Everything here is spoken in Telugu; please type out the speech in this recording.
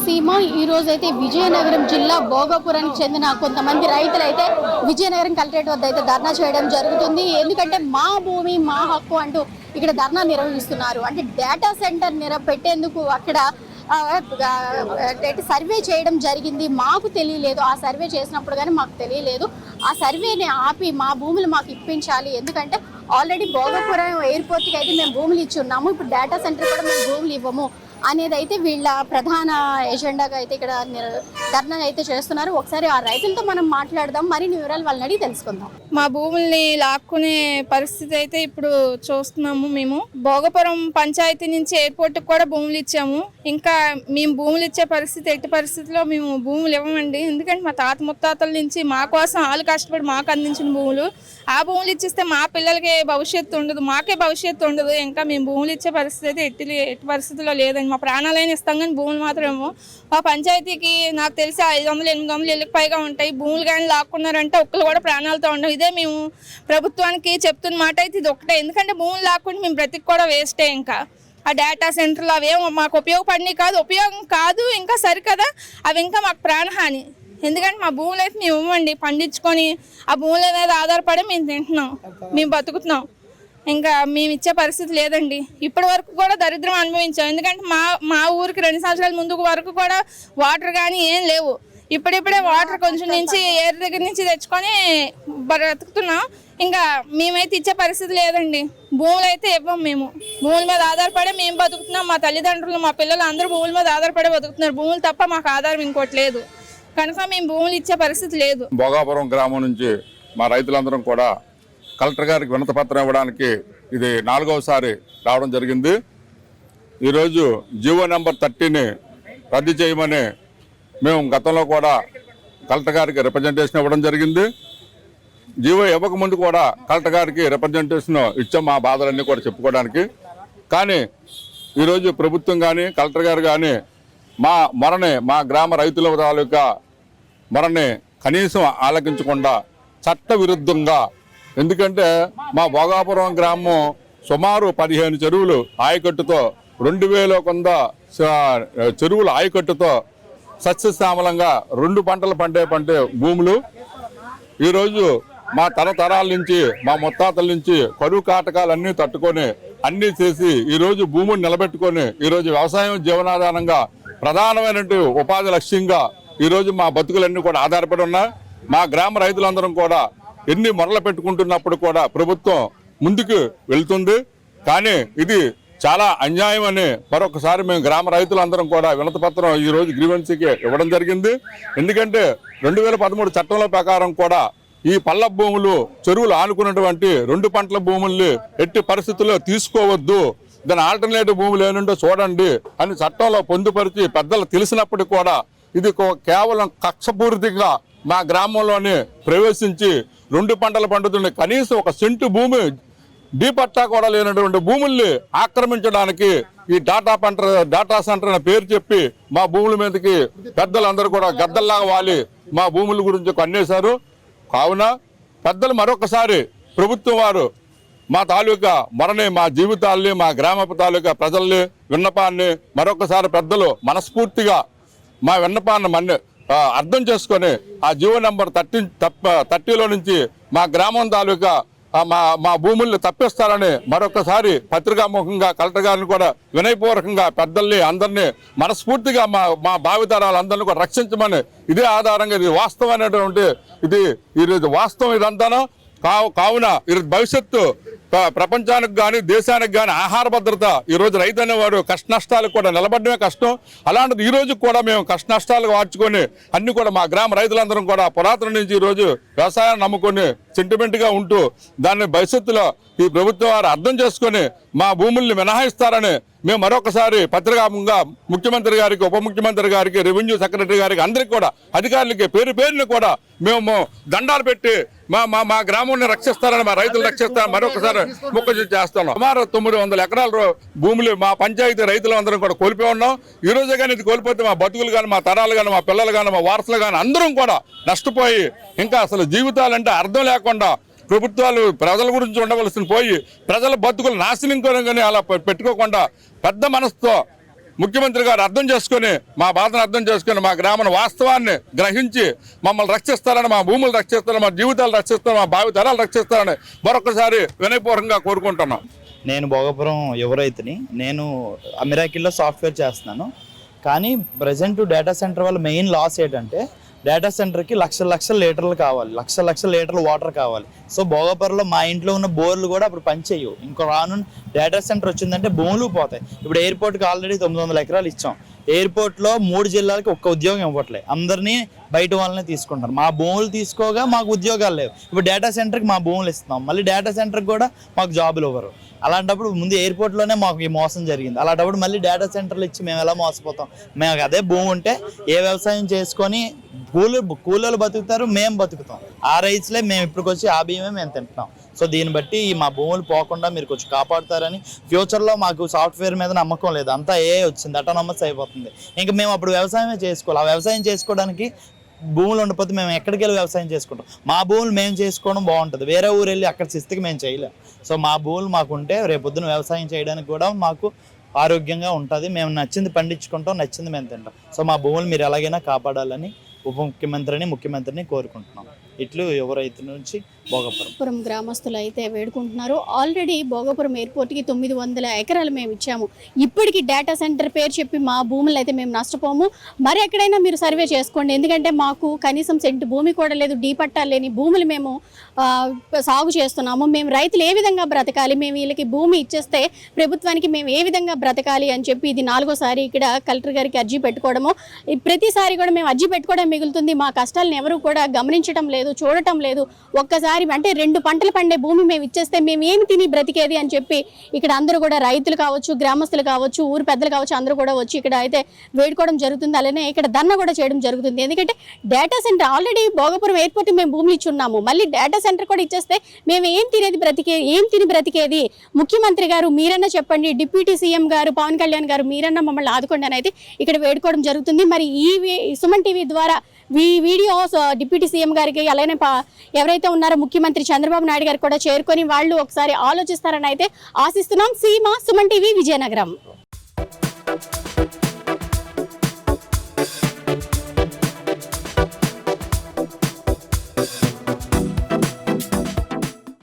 రాయలసీమ ఈ రోజైతే విజయనగరం జిల్లా భోగాపురానికి చెందిన కొంతమంది రైతులు అయితే విజయనగరం కలెక్టరేట్ వద్ద అయితే ధర్నా చేయడం జరుగుతుంది. ఎందుకంటే మా భూమి మా హక్కు అంటూ ఇక్కడ ధర్నా నిర్వహిస్తున్నారు. అంటే డేటా సెంటర్ పెట్టేందుకు అక్కడ సర్వే చేయడం జరిగింది. మాకు తెలియలేదు, ఆ సర్వే చేసినప్పుడు కానీ మాకు తెలియలేదు. ఆ సర్వేని ఆపి మా భూములు మాకు ఇప్పించాలి. ఎందుకంటే ఆల్రెడీ భోగాపురం ఎయిర్పోర్ట్కి అయితే మేము భూములు ఇచ్చి ఉన్నాము, ఇప్పుడు డేటా సెంటర్ కూడా మేము భూములు ఇవ్వము అనేది అయితే వీళ్ళ ప్రధాన ఎజెండాగా అయితే ఇక్కడ ధర్నా అయితే చేస్తున్నారు. ఒకసారి ఆ రైతులతో మనం మాట్లాడదాం, మరిన్ని వివరాలు వాళ్ళని అడిగి తెలుసుకుందాం. మా భూముల్ని లాక్కునే పరిస్థితి అయితే ఇప్పుడు చూస్తున్నాము. మేము భోగపురం పంచాయతీ నుంచి ఎయిర్పోర్ట్కి కూడా భూములు ఇచ్చాము. ఇంకా మేము భూములు ఇచ్చే పరిస్థితి ఎట్టి పరిస్థితిలో మేము భూములు ఇవ్వమండి. ఎందుకంటే మా తాత ముత్తాతల నుంచి మా కోసం వాళ్ళు కష్టపడి మాకు అందించిన భూములు, ఆ భూములు ఇచ్చిస్తే మా పిల్లలకి భవిష్యత్తు ఉండదు, మాకే భవిష్యత్తు ఉండదు. ఇంకా మేము భూములు ఇచ్చే పరిస్థితి అయితే ఎట్టి పరిస్థితిలో లేదండి. మా ప్రాణాలైనా ఇస్తాం కానీ భూములు మాత్రమేమో మా పంచాయతీకి నాకు తెలిసి 500-800 ఇళ్ళకి పైగా ఉంటాయి. భూములు కానీ లాక్కున్నారంటే ఒక్కరు కూడా ప్రాణాలతో ఉండవు. ఇదే మేము ప్రభుత్వానికి చెప్తున్న మాట అయితే ఇది ఒకటే. ఎందుకంటే భూములు లాక్కుంటే మేము బ్రతికి కూడా వేస్టే. ఇంకా ఆ డేటా సెంటర్లు అవేమో మాకు ఉపయోగపడినవి కాదు, ఉపయోగం కాదు, ఇంకా సరికదా అవి ఇంకా మాకు ప్రాణహాని. ఎందుకంటే మా భూములు అయితే మేము ఇవ్వండి, పండించుకొని ఆ భూముల మీద ఆధారపడి మేము తింటున్నాం, మేము బతుకుతున్నాం. ఇంకా మేము ఇచ్చే పరిస్థితి లేదండి. ఇప్పటి వరకు కూడా దరిద్రం అనుభవించాం. ఎందుకంటే మా ఊరికి 2 సంవత్సరాల ముందు వరకు కూడా వాటర్ కానీ ఏం లేవు. ఇప్పుడిప్పుడే వాటర్ కొంచెం నుంచి ఏరు దగ్గర నుంచి తెచ్చుకొని బ్రతుకుతున్నాం. ఇంకా మేమైతే ఇచ్చే పరిస్థితి లేదండి. భూములు అయితే ఇవ్వం. మేము భూముల మీద ఆధారపడే మేము బతుకుతున్నాం. మా తల్లిదండ్రులు మా పిల్లలు అందరూ భూముల మీద ఆధారపడే బతుకుతున్నారు. భూములు తప్ప మాకు ఆధారం ఇంకోటి లేదు కనుక మేము భూములు ఇచ్చే పరిస్థితి లేదు. భోగాపురం గ్రామం నుంచి మా రైతులందరం కూడా కలెక్టర్ గారికి వినతి పత్రం ఇవ్వడానికి ఇది 4వసారి రావడం జరిగింది. ఈరోజు జీవో నెంబర్ 30ని రద్దు చేయమని మేము గతంలో కూడా కలెక్టర్ గారికి రిప్రజెంటేషన్ ఇవ్వడం జరిగింది. జీవో ఇవ్వకముందు కూడా కలెక్టర్ గారికి రిప్రజెంటేషన్ ఇచ్చాం మా బాధలన్నీ కూడా చెప్పుకోవడానికి. కానీ ఈరోజు ప్రభుత్వం కానీ కలెక్టర్ గారు కానీ మా గ్రామ రైతుల తాలూకా మొరని కనీసం ఆలకించకుండా చట్ట విరుద్ధంగా, ఎందుకంటే మా భోగాపురం గ్రామం సుమారు 15 చెరువులు ఆయకట్టుతో 2000 కొంద చెరువుల ఆయకట్టుతో సస్యశ్యామలంగా 2 పంటలు పండే భూములు. ఈరోజు మా తరతరాల నుంచి మా ముత్తాతల నుంచి కరువు కాటకాలన్నీ తట్టుకొని అన్నీ చేసి ఈరోజు భూముని నిలబెట్టుకొని ఈరోజు వ్యవసాయం జీవనాధారంగా ప్రధానమైనటువంటి ఉపాధి లక్ష్యంగా ఈరోజు మా బతుకులన్నీ కూడా ఆధారపడి ఉన్నాయి. మా గ్రామ రైతులందరం కూడా ఎన్ని మొరలు పెట్టుకుంటున్నప్పుడు కూడా ప్రభుత్వం ముందుకు వెళ్తుంది. కానీ ఇది చాలా అన్యాయం అని మరొకసారి మేము గ్రామ రైతులందరం కూడా వినతి పత్రం ఈరోజు గ్రీవెన్సీకి ఇవ్వడం జరిగింది. ఎందుకంటే 2013 చట్టంలో ప్రకారం కూడా ఈ పల్ల భూములు చెరువులు ఆనుకున్నటువంటి 2 పంటల భూముల్ని ఎట్టి పరిస్థితుల్లో తీసుకోవద్దు, దాని ఆల్టర్నేటివ్ భూములు ఏనుంటో చూడండి అని చట్టంలో పొందుపరిచి పెద్దలు తెలిసినప్పటికీ కూడా ఇది కేవలం కక్షపూరితంగా మా గ్రామంలోనే ప్రవేశించి 2 పంటలు పండుతున్న కనీసం 1 సెంటు భూమి డీపట్టా కూడా లేనటువంటి భూముల్ని ఆక్రమించడానికి ఈ డేటా సెంటర్ అనే పేరు చెప్పి మా భూముల మీదకి పెద్దలందరూ కూడా గద్దల్లాగా వాలి మా భూముల గురించి కన్నేశారు. కావున పెద్దలు మరొకసారి ప్రభుత్వం వారు మా తాలూకా మొరని, మా జీవితాల్ని, మా గ్రామ తాలూకా ప్రజల్ని విన్నపాన్ని మరొకసారి పెద్దలు మనస్ఫూర్తిగా మా విన్నపాన్ని అర్థం చేసుకొని ఆ జీవో నెంబర్ 30లో నుంచి మా గ్రామం తాలూకా మా భూముల్ని తప్పిస్తారని మరొకసారి పత్రికాముఖంగా కలెక్టర్ గారిని కూడా వినయపూర్వకంగా పెద్దల్ని అందరినీ మనస్ఫూర్తిగా మా భావితరాలందరినీ కూడా రక్షించమని ఇదే ఆధారంగా ఇది వాస్తవమైనటువంటి ఈరోజు వాస్తవం ఇదంతాను. కావున ఈరోజు భవిష్యత్తు ప్రపంచానికి కానీ దేశానికి కానీ ఆహార భద్రత ఈరోజు రైతు అనేవాడు కష్ట నష్టాలకు కూడా నిలబడమే కష్టం. అలాంటిది ఈరోజు కూడా మేము కష్ట నష్టాలకు మార్చుకొని అన్ని కూడా మా గ్రామ రైతులందరం కూడా పురాతన నుంచి ఈరోజు వ్యవసాయాన్ని నమ్ముకొని సెంటిమెంట్గా ఉంటూ దాన్ని భవిష్యత్తులో ఈ ప్రభుత్వం వారు అర్థం చేసుకొని మా భూముల్ని మినహాయిస్తారని మేము మరొకసారి పత్రికాముఖంగా ముఖ్యమంత్రి గారికి, ఉప ముఖ్యమంత్రి గారికి, రెవెన్యూ సెక్రటరీ గారికి, అందరికీ కూడా అధికారులకి పేరుని కూడా మేము దండాలు పెట్టి మా గ్రామాన్ని రక్షిస్తారని, మా రైతులు రక్షిస్తారని మరొకసారి మొక్కజు చేస్తున్నాం. సుమారు 900 ఎకరాల భూములు మా పంచాయతీ రైతులందరం కూడా కోల్పోయి ఉన్నాం. ఈ రోజే కానీ ఇది కోల్పోతే మా బతుకులు కానీ, మా తరాలు కానీ, మా పిల్లలు కానీ, మా వారసులు కానీ అందరం కూడా నష్టపోయి ఇంకా అసలు జీవితాలంటే అర్థం లేకుండా ప్రభుత్వాలు ప్రజల గురించి ఉండవలసిన పోయి ప్రజల బతుకులు నాశనం కానీ అలా పెట్టుకోకుండా పెద్ద మనసుతో ముఖ్యమంత్రి గారు అర్థం చేసుకొని మా బాధను అర్థం చేసుకొని మా గ్రామం వాస్తవాన్ని గ్రహించి మమ్మల్ని రక్షిస్తారని, మా భూములు రక్షిస్తారని, మా జీవితాలు రక్షిస్తారని, మా భావి తరాలు రక్షిస్తారని మరొకసారి వినయపూర్వకంగా కోరుకుంటున్నాం. నేను భోగపురం యువ రైతుని. నేను అమిరాకిల్లో సాఫ్ట్వేర్ చేస్తున్నాను. కానీ ప్రజెంట్ డేటా సెంటర్ వల్ల మెయిన్ లాస్ ఏంటంటే డేటా సెంటర్కి లక్షల లీటర్లు కావాలి, లక్షల లీటర్లు వాటర్ కావాలి. సో భోగపురంలో మా ఇంట్లో ఉన్న బోర్లు కూడా అప్పుడు పనిచేయవు. ఇంకో రాను డేటా సెంటర్ వచ్చిందంటే భూములు పోతాయి. ఇప్పుడు ఎయిర్పోర్ట్కి ఆల్రెడీ 900 ఎకరాలు ఇచ్చాం. ఎయిర్పోర్ట్లో 3 జిల్లాలకి ఒక్క ఉద్యోగం ఇవ్వట్లేదు, అందరినీ బయట వాళ్ళని తీసుకుంటారు. మా భూములు తీసుకోగా మాకు ఉద్యోగాలు లేవు. ఇప్పుడు డేటా సెంటర్కి మా భూములు ఇస్తున్నాం, మళ్ళీ డేటా సెంటర్కి కూడా మాకు జాబులు ఇవ్వరు. అలాంటప్పుడు ముందు ఎయిర్పోర్ట్లోనే మాకు ఈ మోసం జరిగింది. అలాంటప్పుడు మళ్ళీ డేటా సెంటర్లు ఇచ్చి మేము ఎలా మోసపోతాం? మేము అదే భూమి ఉంటే ఏ వ్యవసాయం చేసుకొని కూలీలు బతుకుతారు, మేము బతుకుతాం. ఆ రైతులే మేము ఇప్పటికొచ్చి ఆ బియ్యమే మేము తింటున్నాం. సో దీన్ని బట్టి మా భూములు పోకుండా మీరు కొంచెం కాపాడుతారని. ఫ్యూచర్లో మాకు సాఫ్ట్వేర్ మీద నమ్మకం లేదు, అంతా వచ్చింది, అటానమస్ అయిపోతుంది. ఇంకా మేము అప్పుడు వ్యవసాయమే చేసుకోవాలి. ఆ వ్యవసాయం చేసుకోవడానికి భూములు ఉండకపోతే మేము ఎక్కడికి వెళ్ళి వ్యవసాయం చేసుకుంటాం? మా భూములు మేము చేసుకోవడం బాగుంటుంది, వేరే ఊరు వెళ్ళి అక్కడ శిస్తుకి మేము చేయలేం. సో మా భూములు మాకుంటే రేపొద్దున వ్యవసాయం చేయడానికి కూడా మాకు ఆరోగ్యంగా ఉంటుంది. మేము నచ్చింది పండించుకుంటాం, నచ్చింది మేము తింటాం. సో మా భూములు మీరు ఎలాగైనా కాపాడాలని ముఖ్యమంత్రిని కోరుకుంటున్నాం. ఇట్లు యువ రైతు నుంచి భోగపురం గ్రామస్తులు అయితే వేడుకుంటున్నారు. ఆల్రెడీ భోగపురం ఎయిర్పోర్ట్కి 900 ఎకరాలు మేము ఇచ్చాము. ఇప్పటికి డేటా సెంటర్ పేరు చెప్పి మా భూములు అయితే మేము నష్టపోము. మరి ఎక్కడైనా మీరు సర్వే చేసుకోండి, ఎందుకంటే మాకు కనీసం సెంటు భూమి కూడా లేదు, డీ పట్టాలు లేని భూములు మేము సాగు చేస్తున్నాము. మేము రైతులు ఏ విధంగా బ్రతకాలి? మేము వీళ్ళకి భూమి ఇచ్చేస్తే ప్రభుత్వానికి మేము ఏ విధంగా బ్రతకాలి అని చెప్పి ఇది 4వ సారి ఇక్కడ కలెక్టర్ గారికి అర్జీ పెట్టుకోవడము. ప్రతిసారి కూడా మేము అర్జీ పెట్టుకోవడం మిగులుతుంది. మా కష్టాలను ఎవరు కూడా గమనించడం లేదు, చూడటం లేదు. ఒక్కసారి అంటే 2 పంటలు పండే భూమి మేము ఇచ్చేస్తే మేము ఏమి తిని బ్రతికేది అని చెప్పి ఇక్కడ అందరూ కూడా రైతులు కావచ్చు, గ్రామస్తులు కావచ్చు, ఊరు పెద్దలు కావచ్చు, అందరూ కూడా వచ్చి ఇక్కడ అయితే వేడుకోవడం జరుగుతుంది. అలానే ఇక్కడ ధర్నా కూడా చేయడం జరుగుతుంది. ఎందుకంటే data centre already Bhogapuram airport మేము భూములు ఇచ్చున్నాము, మళ్ళీ డేటా సెంటర్ కూడా ఇచ్చేస్తే మేము ఏం తిని బ్రతికేది? ముఖ్యమంత్రి గారు మీరన్నా చెప్పండి, డిప్యూటీ సీఎం గారు పవన్ కళ్యాణ్ గారు మీరన్నా మమ్మల్ని ఆదుకోండి అని అయితే ఇక్కడ వేడుకోవడం జరుగుతుంది. మరి ఈ సుమన్ టీవీ ద్వారా ఈ వీడియో డిప్యూటీ సీఎం గారికి అలానే ఎవరైతే ఉన్నారో ముఖ్యమంత్రి చంద్రబాబు నాయుడు గారు కూడా చేరుకొని వాళ్ళు ఒకసారి ఆలోచిస్తారని అయితే ఆశిస్తున్నాం. సీమ, సుమన్ టీవీ, విజయనగరం.